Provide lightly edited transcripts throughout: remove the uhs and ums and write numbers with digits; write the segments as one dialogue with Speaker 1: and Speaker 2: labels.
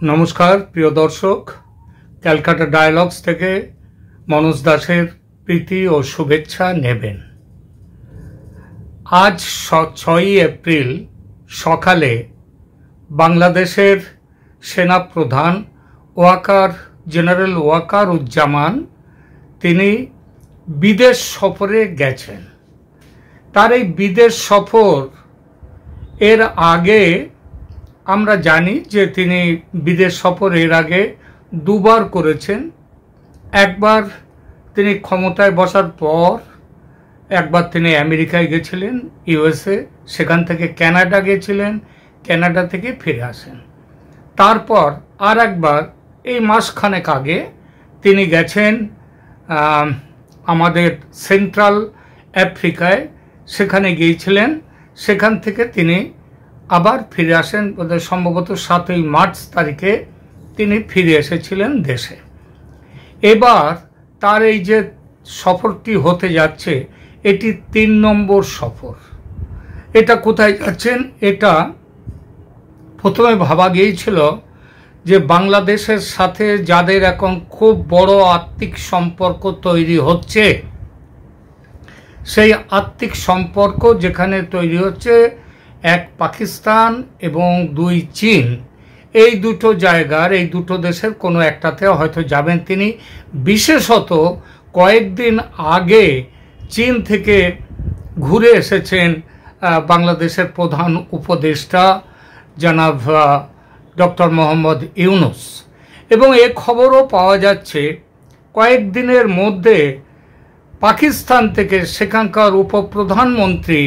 Speaker 1: নমস্কার প্রিয় দর্শক, ক্যালকাটা ডায়ালগস থেকে মনোজ দাসের প্রীতি ও শুভেচ্ছা নেবেন। আজ 6ই এপ্রিল সকালে বাংলাদেশের সেনাপ্রধান জেনারেল ওয়াকারুজ্জামান তিনি বিদেশ সফরে গেছেন। তার এই বিদেশ সফর এর আগে আমরা জানি যে তিনি বিদেশ সফর এর আগে দুবার করেছেন। একবার তিনি ক্ষমতায় বসার পর একবার তিনি আমেরিকায় গেছিলেন, ইউএসএ, সেখান থেকে কানাডা গেছিলেন, কানাডা থেকে ফিরে আসেন। তারপর আর একবার এই মাসখানেক আগে তিনি গেছেন আমাদের সেন্ট্রাল আফ্রিকায়, সেখানে গিয়েছিলেন। সেখান থেকে তিনি আবার ফিরে আসেন, সম্ভবত 7ই মার্চ তারিখে তিনি ফিরে এসেছিলেন দেশে। এবার তার এই যে সফরটি হতে যাচ্ছে, এটি 3 নম্বর সফর। এটা কোথায় যাচ্ছেন? এটা প্রথমে ভাবা গিয়েছিল যে বাংলাদেশের সাথে যাদের এখন খুব বড় আত্মিক সম্পর্ক তৈরি হচ্ছে, সেই আত্মিক সম্পর্ক যেখানে তৈরি হচ্ছে, এক পাকিস্তান এবং 2 চীন, এই দুটো জায়গার, এই দুটো দেশের কোনো একটাতে হয়তো যাবেন তিনি। বিশেষত কয়েকদিন আগে চীন থেকে ঘুরে এসেছেন বাংলাদেশের প্রধান উপদেষ্টা জনাব ডক্টর মোহাম্মদ ইউনুস, এবং এ খবরও পাওয়া যাচ্ছে কয়েকদিনের মধ্যে পাকিস্তান থেকে সেখানকার উপপ্রধানমন্ত্রী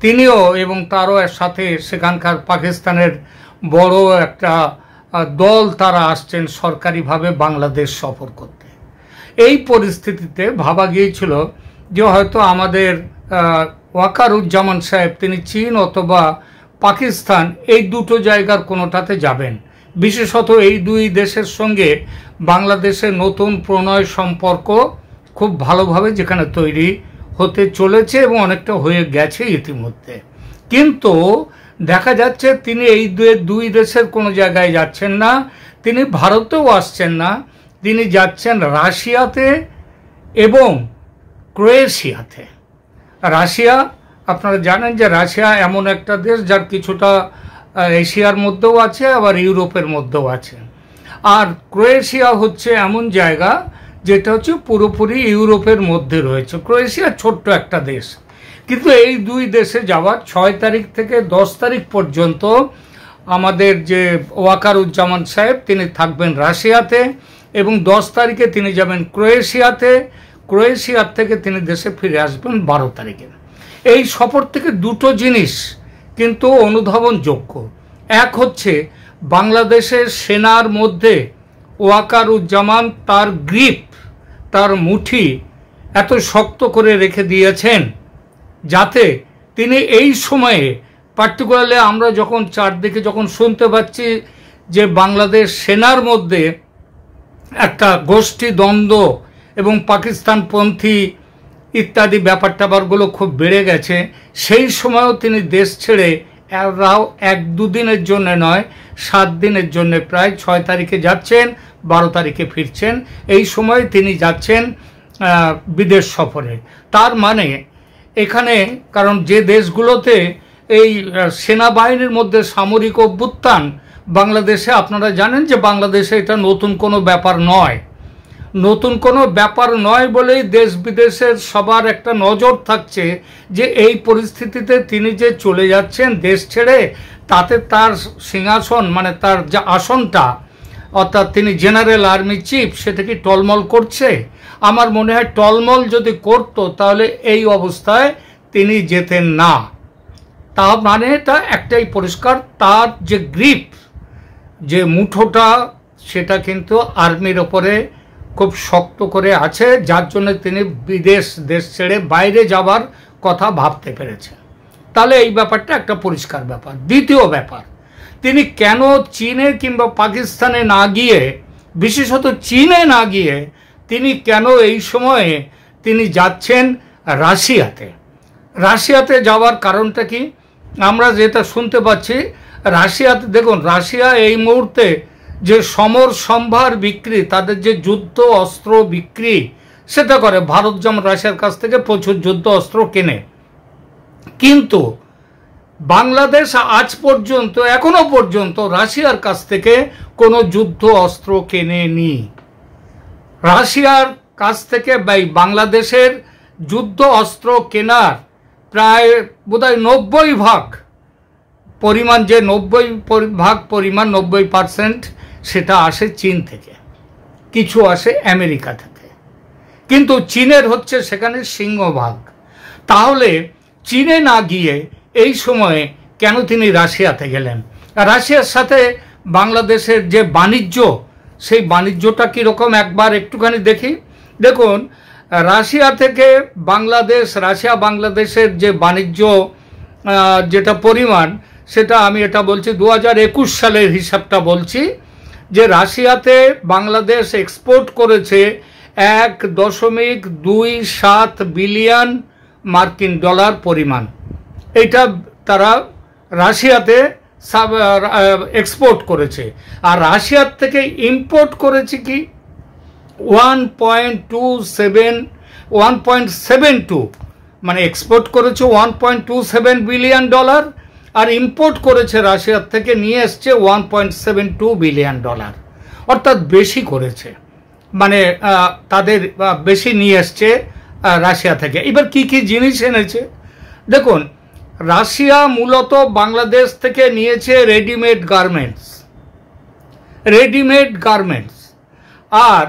Speaker 1: তিনিও এবং তারও সাথে সেখানকার পাকিস্তানের বড় একটা দল তারা আসছেন সরকারিভাবে বাংলাদেশ সফর করতে। এই পরিস্থিতিতে ভাবা গিয়েছিল যে হয়তো আমাদের ওয়াকারুজ্জামান সাহেব তিনি চীন অথবা পাকিস্তান এই দুটো জায়গার কোনোটাতে যাবেন। বিশেষত এই 2 দেশের সঙ্গে বাংলাদেশের নতুন প্রণয় সম্পর্ক খুব ভালোভাবে যেখানে তৈরি হতে চলেছে এবং অনেকটা হয়ে গেছে ইতিমধ্যে। কিন্তু দেখা যাচ্ছে তিনি এই 2 দেশের কোনো জায়গায় যাচ্ছেন না, তিনি ভারতেও আসছেন না, তিনি যাচ্ছেন রাশিয়াতে এবং ক্রোয়েশিয়াতে। রাশিয়া, আপনারা জানেন যে রাশিয়া এমন একটা দেশ যার কিছুটা এশিয়ার মধ্যেও আছে, আবার ইউরোপের মধ্যেও আছে। আর ক্রোয়েশিয়া হচ্ছে এমন জায়গা যেটা হচ্ছে পুরোপুরি ইউরোপের মধ্যে রয়েছে। ক্রোয়েশিয়া ছোট্ট একটা দেশ, কিন্তু এই 2 দেশে যাওয়ার 6 তারিখ থেকে 10 তারিখ পর্যন্ত আমাদের যে ওয়াকারুজ্জামান সাহেব তিনি থাকবেন রাশিয়াতে, এবং 10 তারিখে তিনি যাবেন ক্রোয়েশিয়াতে। ক্রোয়েশিয়ার থেকে তিনি দেশে ফিরে আসবেন 12 তারিখে। এই সফর থেকে দুটো জিনিস কিন্তু অনুধাবনযোগ্য। এক হচ্ছে বাংলাদেশের সেনার মধ্যে ওয়াকারুজ্জামান তার গ্রিপ, তার মুঠি এত শক্ত করে রেখে দিয়েছেন যাতে তিনি এই সময়ে, পার্টিকুলারলি আমরা যখন চারদিকে যখন শুনতে পাচ্ছি যে বাংলাদেশ সেনার মধ্যে একটা গোষ্ঠী দ্বন্দ্ব এবং পাকিস্তানপন্থী ইত্যাদি ব্যাপারগুলো খুব বেড়ে গেছে, সেই সময়ও তিনি দেশ ছেড়ে 1-2 দিনের জন্য নয়, 7 দিনের জন্য প্রায় 6 তারিখে যাচ্ছেন, 12 তারিখে ফিরছেন। এই সময় তিনি যাচ্ছেন বিদেশ সফরে। তার মানে এখানে, কারণ যে দেশগুলোতে এই সেনাবাহিনীর মধ্যে সামরিক অভ্যুত্থান, বাংলাদেশে আপনারা জানেন যে বাংলাদেশে এটা নতুন কোনো ব্যাপার নয়। নতুন কোনো ব্যাপার নয় বলেই দেশ বিদেশের সবার একটা নজর থাকছে যে এই পরিস্থিতিতে তিনি যে চলে যাচ্ছেন দেশ ছেড়ে, তাতে তার সিংহাসন, মানে তার যে আসনটা, অর্থাৎ তিনি জেনারেল আর্মি চিফ, সেটা কি টলমল করছে? আমার মনে হয় টলমল যদি করত তাহলে এই অবস্থায় তিনি যেতেন না। তা মানে এটা একটাই পরিষ্কার, তার যে গ্রিপ, যে মুঠোটা, সেটা কিন্তু আর্মির ওপরে খুব শক্ত করে আছে, যার জন্য তিনি দেশ ছেড়ে বাইরে যাবার কথা ভাবতে পেরেছেন। তাহলে এই ব্যাপারটা একটা পরিষ্কার ব্যাপার। দ্বিতীয় ব্যাপার, তিনি কেন চীনে কিংবা পাকিস্তানে না গিয়ে, বিশেষত চীনে না গিয়ে তিনি কেন এই সময়ে তিনি যাচ্ছেন রাশিয়াতে? রাশিয়াতে যাওয়ার কারণটা কি? আমরা যেটা শুনতে পাচ্ছি, রাশিয়াতে, দেখুন রাশিয়া এই মুহূর্তে যে সমর সম্ভার বিক্রি, তাদের যে যুদ্ধ অস্ত্র বিক্রি সেটা করে। ভারত যেমন রাশিয়ার কাছ থেকে প্রচুর যুদ্ধ অস্ত্র কেনে, কিন্তু বাংলাদেশ আজ পর্যন্ত এখনো পর্যন্ত রাশিয়ার কাছ থেকে কোনো যুদ্ধ অস্ত্র কেনেনি। রাশিয়ার কাছ থেকে বাংলাদেশের যুদ্ধ অস্ত্র কেনার প্রায় বোধহয় 90% পরিমাণ, যে 90% পরিমাণ 90% সেটা আসে চীন থেকে, কিছু আসে আমেরিকা থেকে, কিন্তু চীনের হচ্ছে সেখানে সিংহভাগ। তাহলে চীনে না গিয়ে এই সময়ে কেন তিনি রাশিয়াতে গেলেন? রাশিয়ার সাথে বাংলাদেশের যে বাণিজ্য, সেই বাণিজ্যটা কীরকম একবার একটুখানি দেখি। দেখুন, রাশিয়া থেকে বাংলাদেশ, রাশিয়া বাংলাদেশের যে বাণিজ্য যেটা পরিমাণ, সেটা আমি এটা বলছি 2021 সালের হিসাবটা বলছি, যে রাশিয়াতে বাংলাদেশ এক্সপোর্ট করেছে 1.27 বিলিয়ন মার্কিন ডলার পরিমাণ। এটা তারা রাশিয়াতে এক্সপোর্ট করেছে। আর রাশিয়ার থেকে ইম্পোর্ট করেছে কি 1.72, মানে এক্সপোর্ট করেছে 1.27 বিলিয়ন ডলার, আর ইম্পোর্ট করেছে রাশিয়ার থেকে নিয়ে এসছে 1.72 বিলিয়ন ডলার, অর্থাৎ বেশি করেছে, মানে তাদের বেশি নিয়ে এসছে রাশিয়া থেকে। এবার কি কি জিনিস এনেছে দেখুন, রাশিয়া মূলত বাংলাদেশ থেকে নিয়েছে রেডিমেড গার্মেন্টস, আর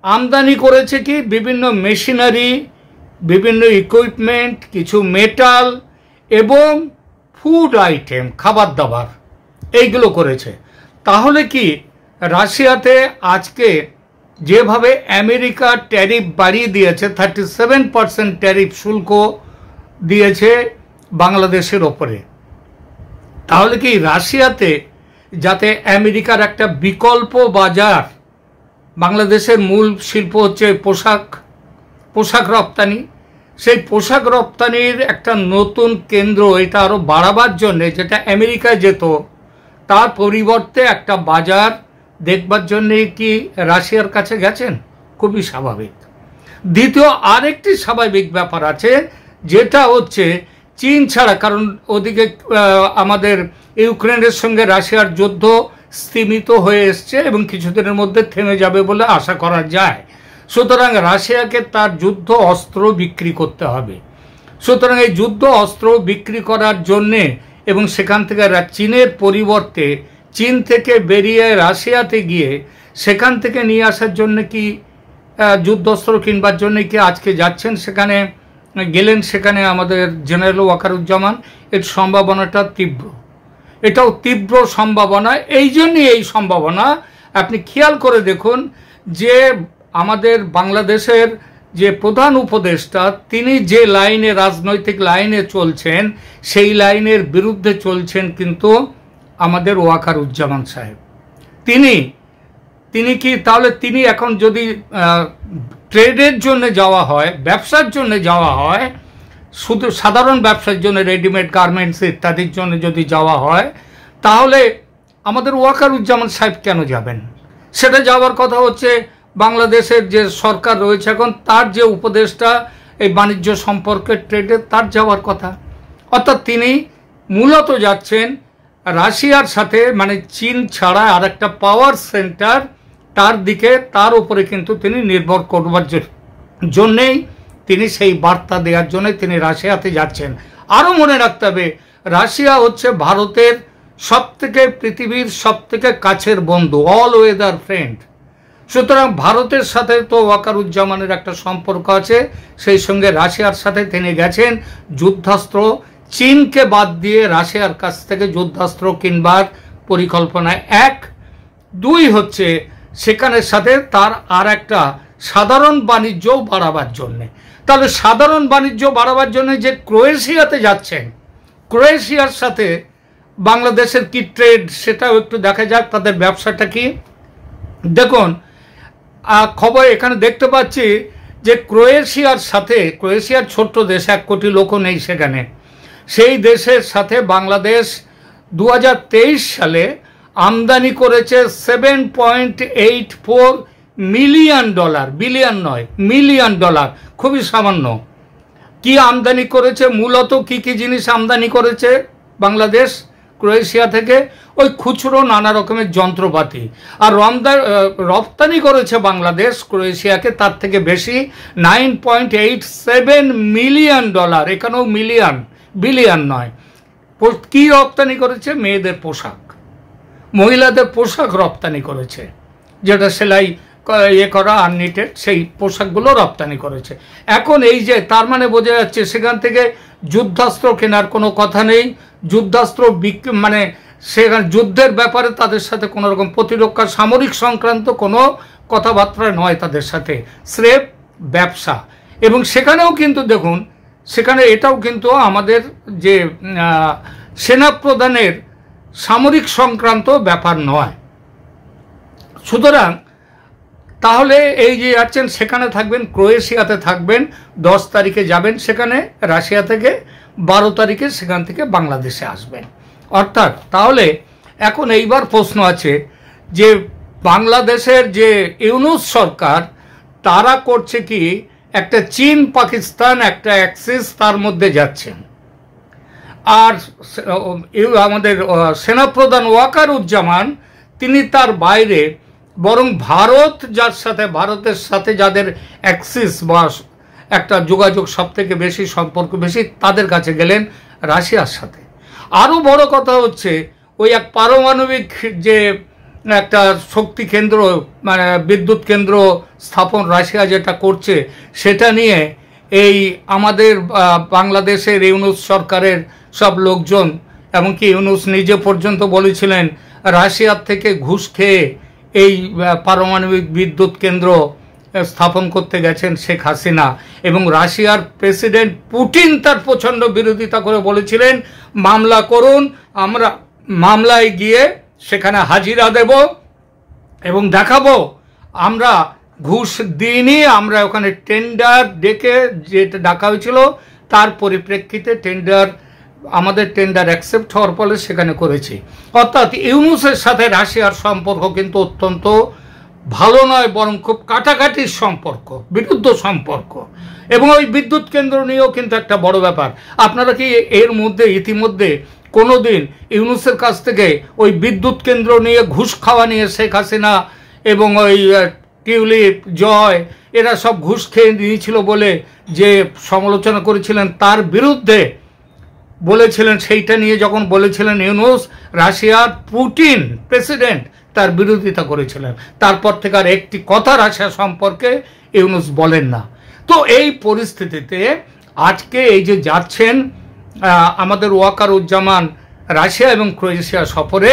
Speaker 1: আমদানি করেছে কি বিভিন্ন মেশিনারি, বিভিন্ন ইকুইপমেন্ট, কিছু মেটাল এবং ফুড আইটেম, খাবার দাবার, এইগুলো করেছে। তাহলে কি রাশিয়াতে আজকে যেভাবে আমেরিকা ট্যারিফ বাড়িয়ে দিয়েছে, 37% ট্যারিফ শুল্ক দিয়েছে বাংলাদেশের ওপরে, তাহলে কি রাশিয়াতে যাতে আমেরিকার একটা বিকল্প বাজার, বাংলাদেশের মূল শিল্প হচ্ছে পোশাক রপ্তানি, সেই পোশাক রপ্তানির একটা নতুন কেন্দ্র এটা আরও বাড়াবার জন্যে, যেটা আমেরিকায় যেত তার পরিবর্তে একটা বাজার দেখবার জন্যে কি রাশিয়ার কাছে গেছেন? খুবই স্বাভাবিক। দ্বিতীয় আরেকটি স্বাভাবিক ব্যাপার আছে, যেটা হচ্ছে চীন ছাড়া, কারণ ওদিকে আমাদের ইউক্রেনের সঙ্গে রাশিয়ার যুদ্ধ স্তিমিত হয়ে এসছে এবং কিছুদিনের মধ্যে থেমে যাবে বলে আশা করা যায়। সুতরাং রাশিয়াকে তার যুদ্ধ অস্ত্র বিক্রি করতে হবে। সুতরাং এই যুদ্ধ অস্ত্র বিক্রি করার জন্যে এবং সেখান থেকে চীনের পরিবর্তে চীন থেকে বেরিয়ে রাশিয়াতে গিয়ে সেখান থেকে নিয়ে আসার জন্য কি যুদ্ধস্ত্র কিনবার জন্য কি আজকে যাচ্ছেন, সেখানে গেলেন, সেখানে আমাদের জেনারেল ওয়াকারুজ্জামান। এর সম্ভাবনাটা তীব্র, এটাও তীব্র সম্ভাবনা। এই জন্যই এই সম্ভাবনা আপনি খেয়াল করে দেখুন যে আমাদের বাংলাদেশের যে প্রধান উপদেষ্টা, তিনি যে লাইনে, রাজনৈতিক লাইনে চলছেন, সেই লাইনের বিরুদ্ধে চলছেন কিন্তু আমাদের ওয়াকারুজ্জামান সাহেব। তিনি কি তাহলে তিনি এখন যদি ট্রেডের জন্য যাওয়া হয়, ব্যবসার জন্য যাওয়া হয়, শুধু সাধারণ ব্যবসার জন্য, রেডিমেড গার্মেন্টস ইত্যাদির জন্য যদি যাওয়া হয়, তাহলে আমাদের ওয়াকারুজ্জামান সাহেব কেন যাবেন? সেটা যাওয়ার কথা হচ্ছে বাংলাদেশের যে সরকার রয়েছে এখন, তার যে উপদেষ্টা এই বাণিজ্য সম্পর্কে, ট্রেডের, তার যাওয়ার কথা। অর্থাৎ তিনি মূলত যাচ্ছেন রাশিয়ার সাথে, মানে চীন ছাড়া আর একটা পাওয়ার সেন্টার, তার দিকে, তার উপরে কিন্তু তিনি নির্ভর করবার জন্যেই তিনি সেই বার্তা দেওয়ার জন্য তিনি রাশিয়াতে যাচ্ছেন। আরও মনে রাখতে হবে, রাশিয়া হচ্ছে ভারতের সবথেকে, পৃথিবীর সবথেকে কাছের বন্ধু, অল ওয়েদার ফ্রেন্ড। সুতরাং ভারতের সাথে তো ওয়াকারুজ্জামানের একটা সম্পর্ক আছে, সেই সঙ্গে রাশিয়ার সাথে তিনি গেছেন যুদ্ধাস্ত্র, চীনকে বাদ দিয়ে রাশিয়ার কাছ থেকে যুদ্ধাস্ত্র কিনবার পরিকল্পনায়। 1, 2 হচ্ছে সেখানের সাথে তার আর একটা সাধারণ বাণিজ্য বাড়াবার জন্যে। তাহলে সাধারণ বাণিজ্য বাড়াবার জন্য যে ক্রোয়েশিয়াতে যাচ্ছেন, ক্রোয়েশিয়ার সাথে বাংলাদেশের কি ট্রেড, সেটাও একটু দেখা যাক, তাদের ব্যবসাটা কি। দেখুন, খবর এখানে দেখতে পাচ্ছি যে ক্রোয়েশিয়ার সাথে, ক্রোয়েশিয়ার ছোট্ট দেশ, 1 কোটি লোকও নেই সেখানে, সেই দেশের সাথে বাংলাদেশ 2023 সালে আমদানি করেছে $7.84 মিলিয়ন, বিলিয়ন নয়, মিলিয়ন ডলার, খুবই সামান্য। কি আমদানি করেছে? মূলত কি কি জিনিস আমদানি করেছে বাংলাদেশ ক্রোয়েশিয়া থেকে? ওই খুচরো নানা রকমের যন্ত্রপাতি। আর রপ্তানি করেছে বাংলাদেশ ক্রোয়েশিয়াকে তার থেকে বেশি, $9.87 মিলিয়ন। এখানেও মিলিয়ন, বিলিয়ন নয়। কি রপ্তানি করেছে? মেয়েদের পোশাক, মহিলাদের পোশাক রপ্তানি করেছে, যেটা সেলাই করা আননিটেড, সেই পোশাকগুলো রপ্তানি করেছে। এখন এই যে, তার মানে বোঝা যাচ্ছে সেখান থেকে যুদ্ধাস্ত্র কেনার কোনো কথা নেই, যুদ্ধাস্ত্র মানে সেখানে যুদ্ধের ব্যাপারে তাদের সাথে কোনো রকম প্রতিরক্ষা সামরিক সংক্রান্ত কোনো কথাবার্তা নয় তাদের সাথে, স্রেফ ব্যবসা। এবং সেখানেও কিন্তু দেখুন, সেখানে এটাও কিন্তু আমাদের যে সেনা প্রধানের সামরিক সংক্রান্ত ব্যাপার নয়। সুতরাং তাহলে এই যে যাচ্ছেন, সেখানে থাকবেন, ক্রোয়েশিয়াতে থাকবেন, 10 তারিখে যাবেন সেখানে রাশিয়া থেকে, 12 তারিখে সেখান থেকে বাংলাদেশে আসবেন। অর্থাৎ তাহলে এখন এইবার প্রশ্ন আছে যে বাংলাদেশের যে ইউনূস সরকার, তারা করছে কি, একটা চীন পাকিস্তান একটা অ্যাক্সিস তার মধ্যে যাচ্ছেন। আর আমাদের সেনাপ্রধান ওয়াকারুজ্জামান, তিনি তার বাইরে বরং ভারত, যার সাথে, ভারতের সাথে যাদের অ্যাক্সিস বা একটা যোগাযোগ সব থেকে বেশি, সম্পর্ক বেশি, তাদের কাছে গেলেন, রাশিয়ার সাথে। আরও বড় কথা হচ্ছে, ওই এক পারমাণবিক যে একটা শক্তি কেন্দ্র, মানে বিদ্যুৎ কেন্দ্র স্থাপন রাশিয়া যেটা করছে, সেটা নিয়ে এই আমাদের বাংলাদেশের ইউনূস সরকারের সব লোকজন, এমনকি ইউনূস নিজে পর্যন্ত বলেছিলেন রাশিয়ার থেকে ঘুষ খেয়ে এই পারমাণবিক বিদ্যুৎ কেন্দ্র স্থাপন করতে গেছেন শেখ হাসিনা। এবং রাশিয়ার প্রেসিডেন্ট পুতিন তার প্রচণ্ড বিরোধিতা করে বলেছিলেন, মামলা করুন, আমরা মামলায় গিয়ে সেখানে হাজিরা দেব এবং দেখাবো আমরা ঘুষ দিইনি, আমরা ওখানে টেন্ডার ডেকে, যেটা ডাকা হয়েছিল তার পরিপ্রেক্ষিতে আমাদের টেন্ডার অ্যাকসেপ্ট হওয়ার ফলে সেখানে করেছি। অর্থাৎ ইউনূসের সাথে রাশিয়ার সম্পর্ক কিন্তু অত্যন্ত ভালো নয়, বরং খুব কাটাকাটির সম্পর্ক, বিরুদ্ধ সম্পর্ক। এবং ওই বিদ্যুৎ কেন্দ্র নিয়েও কিন্তু একটা বড় ব্যাপার। আপনারা কি এর মধ্যে ইতিমধ্যে কোনো দিন ইউনূসের কাছ থেকে ওই বিদ্যুৎ কেন্দ্র নিয়ে ঘুষ খাওয়া নিয়ে শেখ হাসিনা এবং ওই টিউলিপ, জয়, এরা সব ঘুষ খেয়ে নিয়েছিল বলে যে সমালোচনা করেছিলেন, তার বিরুদ্ধে বলেছিলেন, সেইটা নিয়ে যখন বলেছিলেন ইউনূস, রাশিয়ার পুতিন প্রেসিডেন্ট তার বিরোধিতা করেছিলেন। তারপর থেকে আর একটি কথা রাশিয়া সম্পর্কে ইউনূস বলেন না। তো এই পরিস্থিতিতে আজকে এই যে যাচ্ছেন আমাদের ওয়াকারুজ্জামান রাশিয়া এবং ক্রোয়েশিয়া সফরে,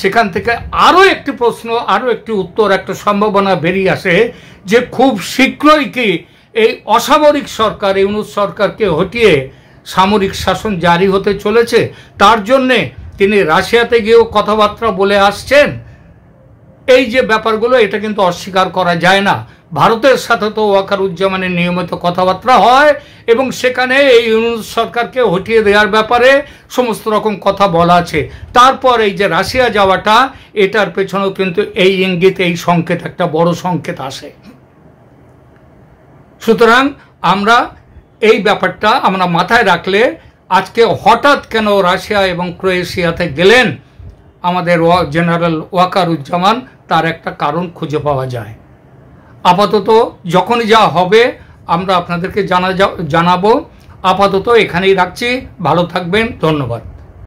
Speaker 1: সেখান থেকে আরও একটি প্রশ্ন, আরও একটি উত্তর, একটা সম্ভাবনা বেরিয়ে আসে যে খুব শীঘ্রই কি এই অসামরিক সরকার, ইউনূস সরকারকে হটিয়ে সামরিক শাসন জারি হতে চলেছে। তার জন্যে তিনি রাশিয়াতে গিয়েও কথাবার্তা বলে আসছেন। এই যে ব্যাপারগুলো, এটা কিন্তু অস্বীকার করা যায় না। ভারতের সাথে তো ওয়াকারুজ্জামানের নিয়মিত কথাবার্তা হয় এবং সেখানে এই ইউনূস সরকারকে হটিয়ে দেওয়ার ব্যাপারে সমস্ত রকম কথা বলা আছে। তারপর এই যে রাশিয়া যাওয়াটা, এটার পেছনেও কিন্তু এই ইঙ্গিত, এই সংকেত, একটা বড় সংকেত আসে। সুতরাং আমরা এই ব্যাপারটা আমরা মাথায় রাখলে, আজকে হঠাৎ কেন রাশিয়া এবং ক্রোয়েশিয়াতে গেলেন আমাদের জেনারেল ওয়াকারুজ্জামান, তার একটা কারণ খুঁজে পাওয়া যায়। আপাতত যখনই যা হবে আমরা আপনাদেরকে জানাবো। আপাতত এখানেই রাখছি। ভালো থাকবেন, ধন্যবাদ।